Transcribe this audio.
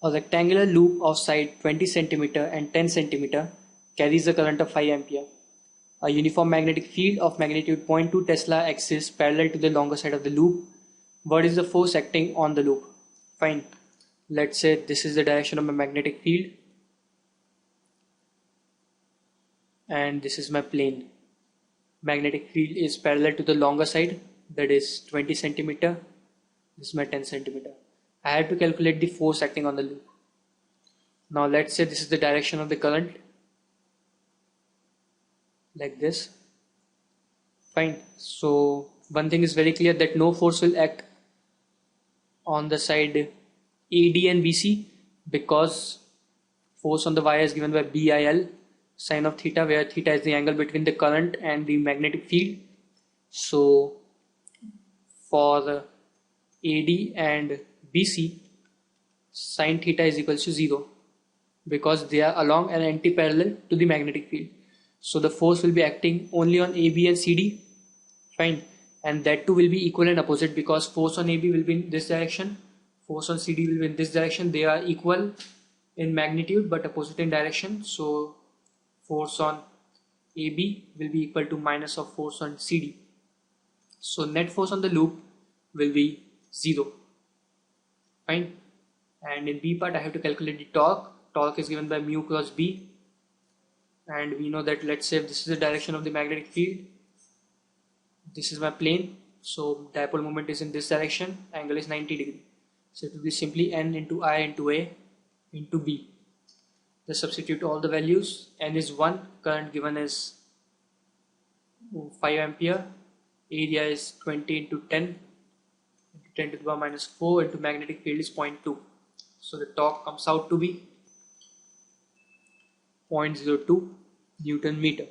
A rectangular loop of side 20 cm and 10 cm carries a current of 5 ampere. A uniform magnetic field of magnitude 0.2 Tesla exists parallel to the longer side of the loop. What is the force acting on the loop? Fine. Let's say this is the direction of my magnetic field and this is my plane. Magnetic field is parallel to the longer side, that is 20 cm. This is my 10 cm. I have to calculate the force acting on the loop. Now let's say this is the direction of the current, like this. Fine. So one thing is very clear, that no force will act on the side AD and BC, because force on the wire is given by BIL sine of theta, where theta is the angle between the current and the magnetic field. So for the AD and BC, sine theta is equals to 0, because they are along an anti-parallel to the magnetic field. So the force will be acting only on AB and CD. Fine. And that too will be equal and opposite, because force on AB will be in this direction, force on CD will be in this direction. They are equal in magnitude but opposite in direction. So force on AB will be equal to minus of force on CD. So net force on the loop will be 0. Fine. And in B part I have to calculate the torque. Torque is given by mu cross B, and we know that, let's say if this is the direction of the magnetic field, this is my plane, so dipole moment is in this direction, angle is 90 degree. So it will be simply N into I into A into B. Just substitute all the values. N is 1, current given is 5 ampere, area is 20 into 10 into 10 to the power minus 4 into magnetic field is 0.2. So the torque comes out to be 0.02 Newton meter.